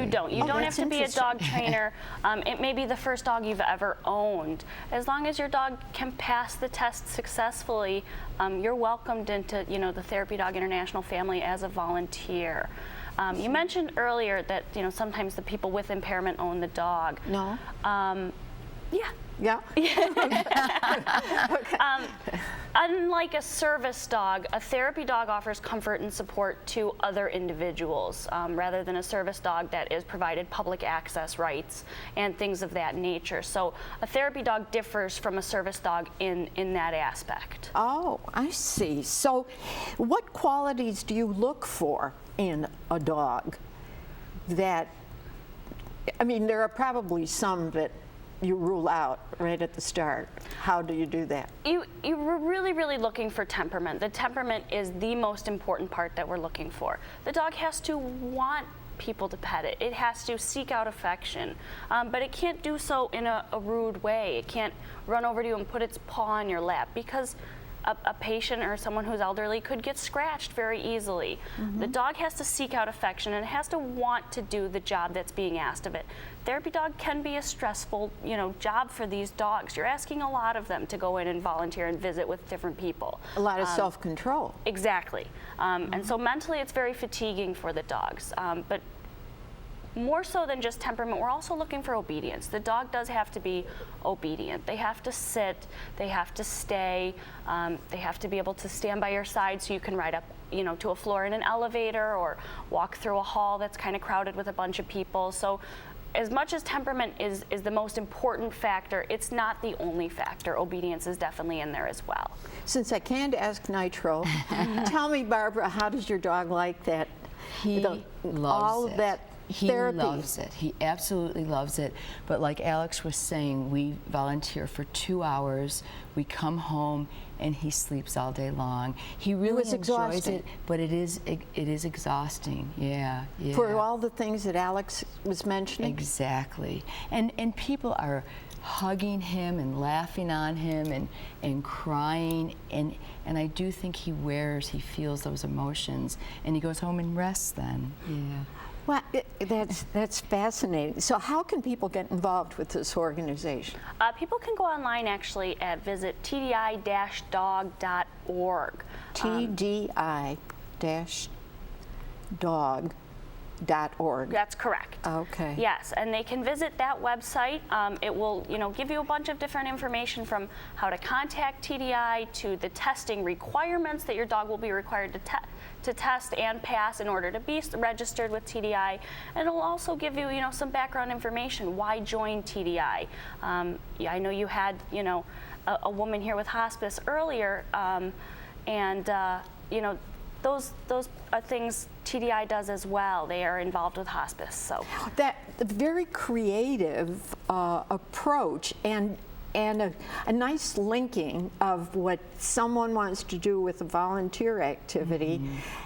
don't. You don't have to be a dog trainer. It may be the first dog you've ever owned. As long as your dog can pass the test successfully, you're welcomed into, the Therapy Dog International family as a volunteer. You mentioned earlier that, sometimes the people with impairment own the dog. No. Yeah. Yeah. Okay. Unlike a service dog, a therapy dog offers comfort and support to other individuals, rather than a service dog that is provided public access rights and things of that nature. So a therapy dog differs from a service dog in that aspect. Oh, I see. So what qualities do you look for in a dog that, there are probably some that you rule out right at the start. How do you do that? You're really looking for temperament. The temperament is the most important part that we're looking for. The dog has to want people to pet it. It has to seek out affection, but it can't do so in a rude way. It can't run over to you and put its paw on your lap, because a patient or someone who's elderly could get scratched very easily. The dog has to seek out affection, and it has to want to do the job that's being asked of it. Therapy dog can be a stressful, job for these dogs. You're asking a lot of them to go in and volunteer and visit with different people. A lot of self-control. Exactly. And so mentally it's very fatiguing for the dogs. But more so than just temperament, we're also looking for obedience. The dog does have to be obedient. They have to sit, they have to stay, they have to be able to stand by your side so you can ride up to a floor in an elevator or walk through a hall that's kind of crowded with a bunch of people. So as much as temperament is the most important factor, it's not the only factor. Obedience is definitely in there as well. Since I can't ask Nitro, tell me, Barbara, how does your dog like that? He loves all of that therapy. He loves it. He absolutely loves it. But like Alex was saying, we volunteer for 2 hours. We come home and he sleeps all day long. He really enjoys it, but it is exhausting. Yeah. For all the things that Alex was mentioning. Exactly. And people are hugging him and laughing on him and crying, and I do think he feels those emotions, and he goes home and rests then. Yeah. Well, that's fascinating. So how can people get involved with this organization? People can go online actually at visit tdi-dog.org. TDI-dog.org. That's correct. Okay. Yes, and they can visit that website. It will, give you a bunch of different information, from how to contact TDI to the testing requirements that your dog will be required to test and pass in order to be registered with TDI. And it'll also give you, some background information. Why join TDI? I know you had, a woman here with hospice earlier, those are things TDI does as well. They are involved with hospice. So that very creative approach and a nice linking of what someone wants to do with a volunteer activity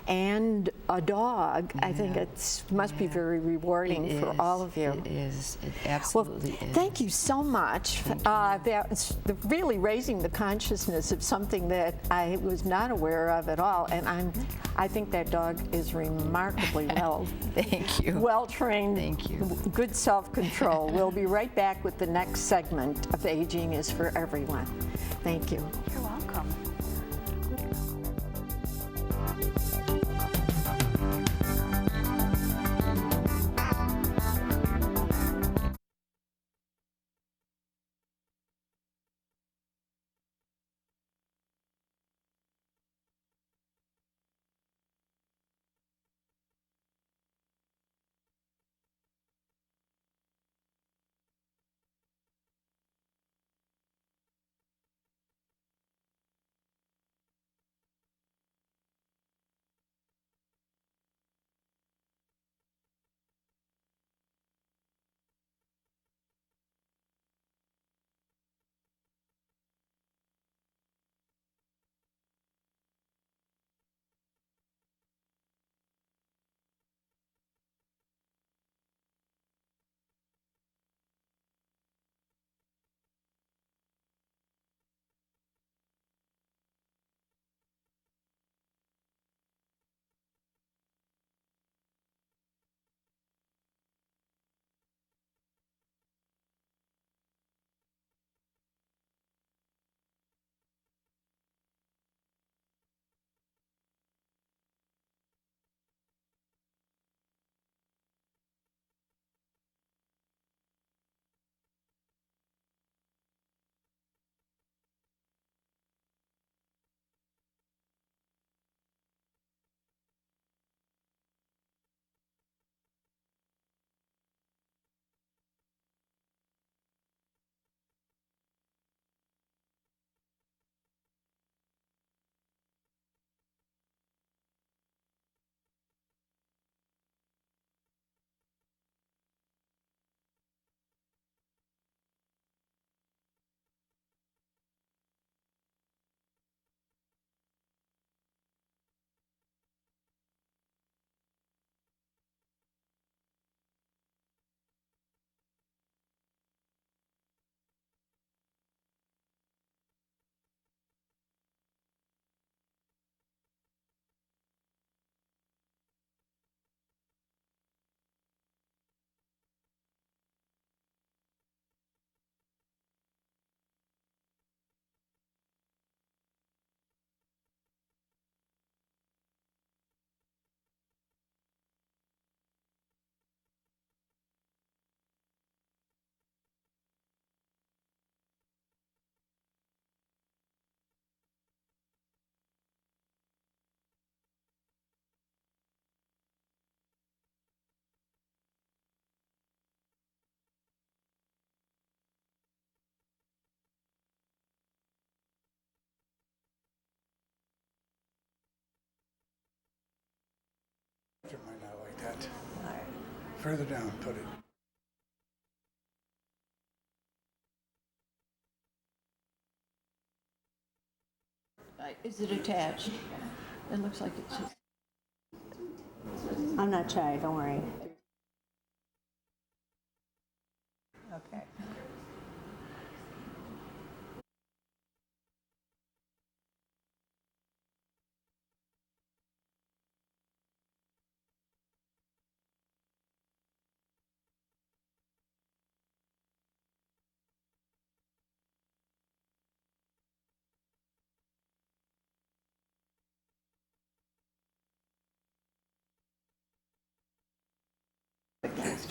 and a dog. I think it must be very rewarding for all of you. It is. It absolutely is. Thank you so much. That's really raising the consciousness of something that I was not aware of at all, and I think that dog is remarkably well. Thank you. Well trained. Thank you. Good self-control. We'll be right back with the next segment of Aging is for Everyone. Thank you. You're welcome. Catherine might not like that. Further down, put it. Is it attached? It looks like it's just... I'm not shy, don't worry. Okay.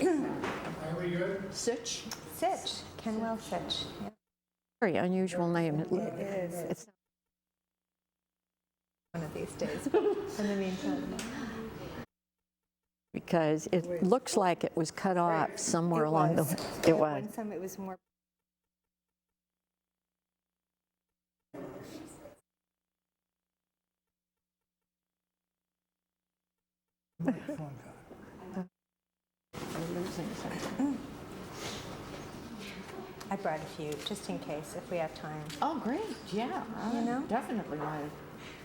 Are we good? Sitch? Sitch, Kenwell Sitch. Yeah. Very unusual name. It is. It's one of these days. In the meantime, Because it looks like it was cut off somewhere along the... It was. It was more. Phone call. We're losing something. I brought a few, just in case, if we have time. Oh, great, yeah. You know? Definitely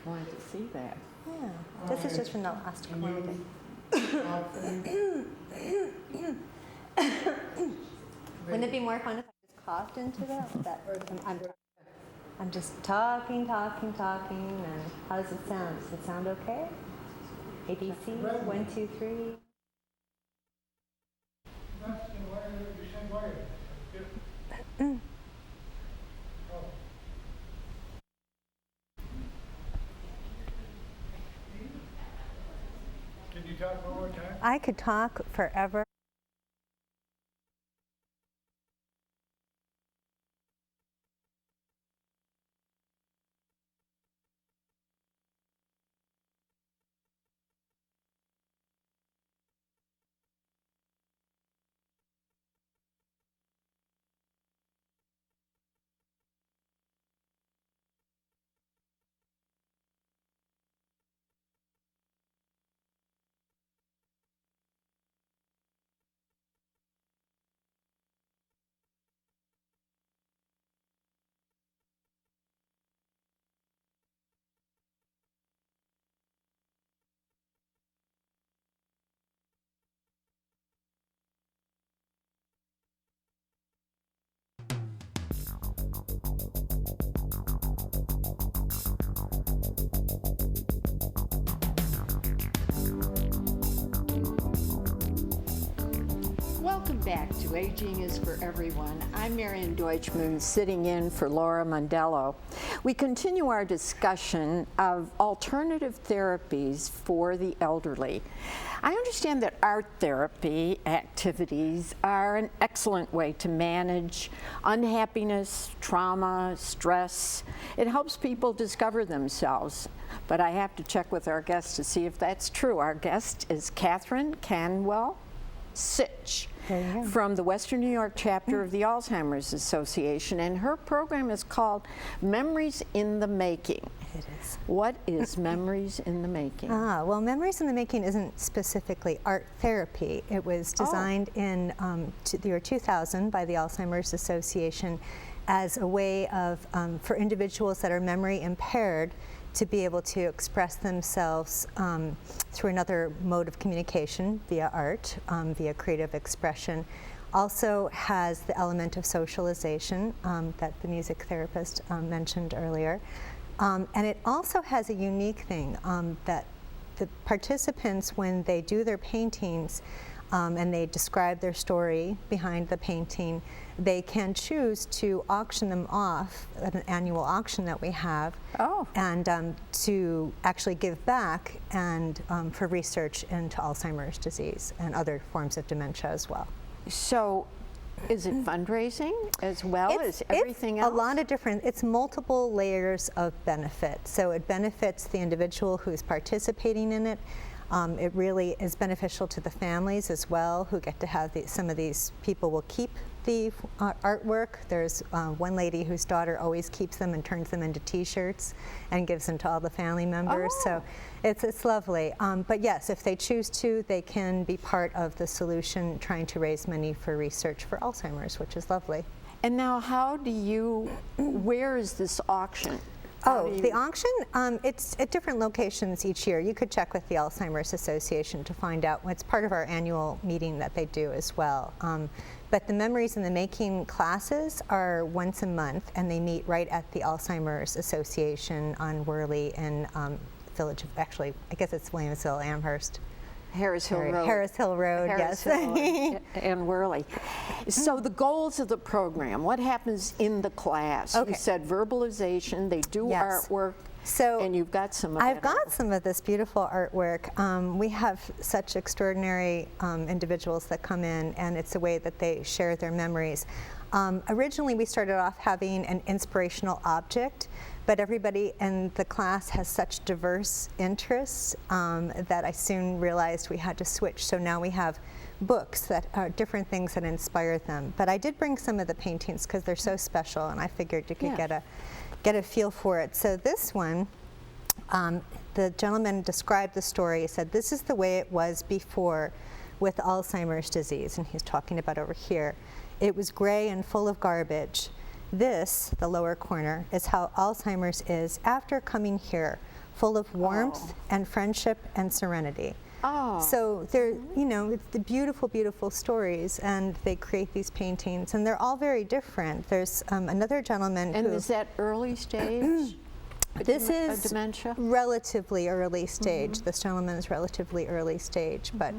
wanted to see that. Yeah, this is just from the last community. Wouldn't it be more fun if I just coughed into that? I'm just talking, and how does it sound? Does it sound okay? ABC, 1, 2, 3. Can you talk one more time? I could talk forever. Welcome back to Aging is for Everyone. I'm Marian Deutschman, sitting in for Laura Mondello. We continue our discussion of alternative therapies for the elderly. I understand that art therapy activities are an excellent way to manage unhappiness, trauma, stress. It helps people discover themselves. But I have to check with our guest to see if that's true. Our guest is Catherine Canwell Sitch from the Western New York chapter of the Alzheimer's Association, and her program is called Memories in the Making. It is. What is Memories in the Making? Well, Memories in the Making isn't specifically art therapy. It was designed in the year 2000 by the Alzheimer's Association as a way of, for individuals that are memory impaired, to be able to express themselves through another mode of communication via art, via creative expression. Also has the element of socialization that the music therapist mentioned earlier. And it also has a unique thing that the participants, when they do their paintings and they describe their story behind the painting, they can choose to auction them off at an annual auction that we have, and to actually give back and for research into Alzheimer's disease and other forms of dementia as well. So, is it fundraising as well as everything else? A lot of different, it's multiple layers of benefit. So it benefits the individual who's participating in it. It really is beneficial to the families as well, who get to have some of these people will keep the artwork. There's one lady whose daughter always keeps them and turns them into T-shirts and gives them to all the family members. So it's lovely. But yes, if they choose to, they can be part of the solution trying to raise money for research for Alzheimer's, which is lovely. And now where is this auction? The auction, it's at different locations each year. You could check with the Alzheimer's Association to find out. It's part of our annual meeting that they do as well. But the Memories in the Making classes are once a month, and they meet right at the Alzheimer's Association on Worley in Village of, actually, I guess it's Williamsville, Amherst. Harris Hill Road. Harris Hill Road, Harris yes. Hill and Worley. So the goals of the program, what happens in the class? Okay. You said verbalization, they do Yes. artwork, So and you've got some of I've that got artwork. some of this beautiful artwork. We have such extraordinary individuals that come in, and it's a way that they share their memories. Originally, we started off having an inspirational object, but everybody in the class has such diverse interests that I soon realized we had to switch. So now we have books that are different things that inspire them. But I did bring some of the paintings because they're so special, and I figured you could get a feel for it. So this one, the gentleman described the story. He said, "This is the way it was before with Alzheimer's disease," and he's talking about over here. "It was gray and full of garbage. This, the lower corner, is how Alzheimer's is after coming here, full of warmth and friendship and serenity." So they're, it's the beautiful, beautiful stories, and they create these paintings, and they're all very different. There's another gentleman And who... is that early stage? This is dementia? relatively early stage. This gentleman is relatively early stage, but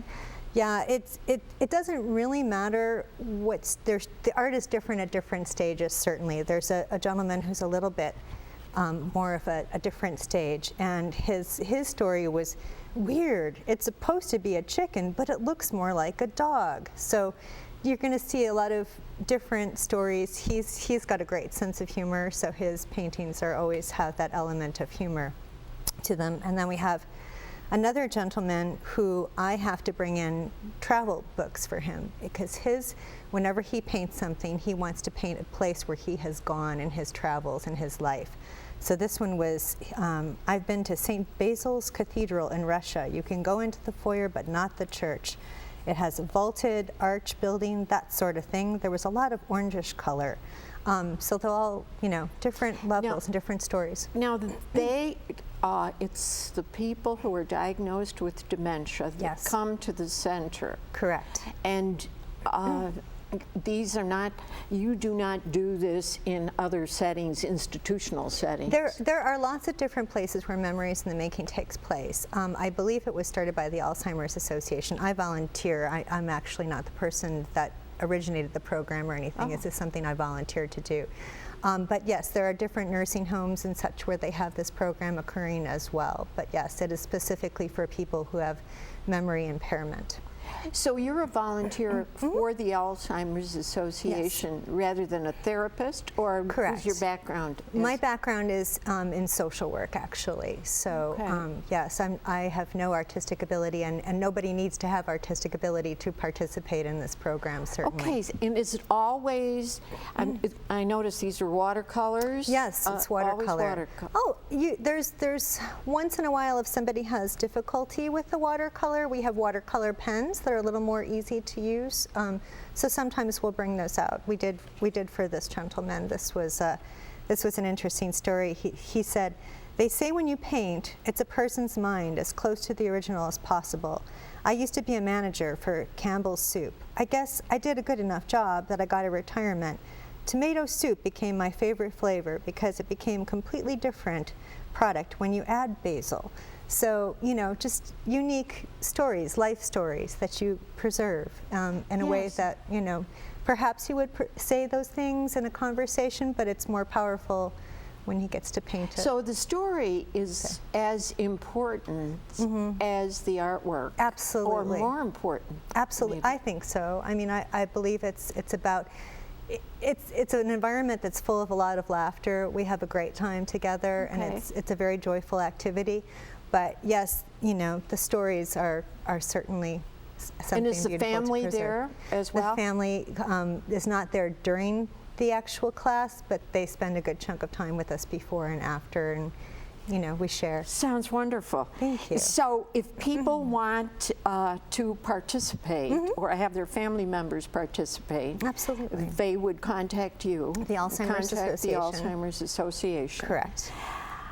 yeah, it doesn't really matter the art is different at different stages, certainly. There's a gentleman who's a little bit more of a different stage, and his story was weird. It's supposed to be a chicken, but it looks more like a dog. So you're going to see a lot of different stories. He's got a great sense of humor, so his paintings always have that element of humor to them. And then we have another gentleman who I have to bring in travel books for him, because whenever he paints something, he wants to paint a place where he has gone in his travels and his life. So this one was, I've been to St. Basil's Cathedral in Russia. You can go into the foyer, but not the church. It has a vaulted arch building, that sort of thing. There was a lot of orangish color. So they're all, different levels and different stories. Now, it's the people who are diagnosed with dementia that Yes. come to the center. Correct. And these are not, you do not do this in other settings, institutional settings. There are lots of different places where Memories in the Making takes place. I believe it was started by the Alzheimer's Association. I volunteer. I'm actually not the person that originated the program or anything. It's just something I volunteered to do. But yes, there are different nursing homes and such where they have this program occurring as well. But yes, it is specifically for people who have memory impairment. So you're a volunteer for the Alzheimer's Association rather than a therapist, or Correct. is your background? My background is in social work, actually. So yes, I have no artistic ability, and nobody needs to have artistic ability to participate in this program, certainly. Okay, and is it always, I notice these are watercolors? Yes, it's watercolor. Always watercolor. Oh, there's once in a while, if somebody has difficulty with the watercolor, we have watercolor pens that are a little more easy to use. So sometimes we'll bring those out. We did for this gentleman. This was an interesting story. He said, "They say when you paint, it's a person's mind as close to the original as possible. I used to be a manager for Campbell's Soup. I guess I did a good enough job that I got a retirement. Tomato soup became my favorite flavor because it became completely different product when you add basil." So, just unique stories, life stories that you preserve in a way that, perhaps you would say those things in a conversation, but it's more powerful when he gets to paint it. So the story is as important as the artwork. Absolutely. Or more important. Absolutely, maybe. I think so. I mean, I believe it's about, it's an environment that's full of a lot of laughter. We have a great time together, and it's a very joyful activity. But yes, the stories are certainly something And is the beautiful to family preserve. there as well? The family is not there during the actual class, but they spend a good chunk of time with us before and after, and we share. Sounds wonderful. Thank you. So if people want to participate or have their family members participate, Absolutely. they would contact you. The Alzheimer's Association. The Alzheimer's Association. Correct.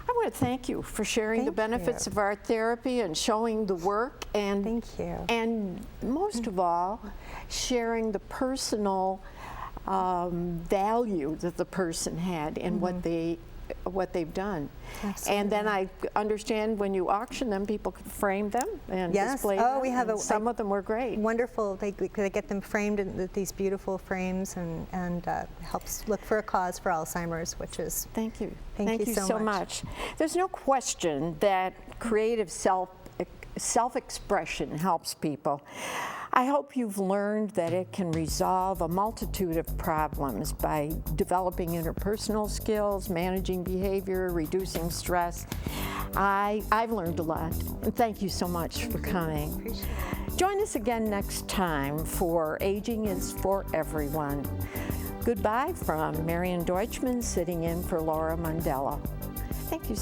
I want to thank you for sharing the Thank benefits you. of art therapy and showing the work, and Thank you. And most of all, sharing the personal value that the person had in what they've done. Absolutely. And then I understand when you auction them, people could frame them and Yes. display Oh, them. we have and some of them were great. Wonderful. They get them framed in these beautiful frames, and helps look for a cause for Alzheimer's, which is Thank you. Thank you so much. There's no question that creative self-expression helps people. I hope you've learned that it can resolve a multitude of problems by developing interpersonal skills, managing behavior, reducing stress. I've learned a lot. And thank you so much for coming. Appreciate it. Join us again next time for Aging is for Everyone. Goodbye from Marian Deutschman, sitting in for Laura Mandela. Thank you.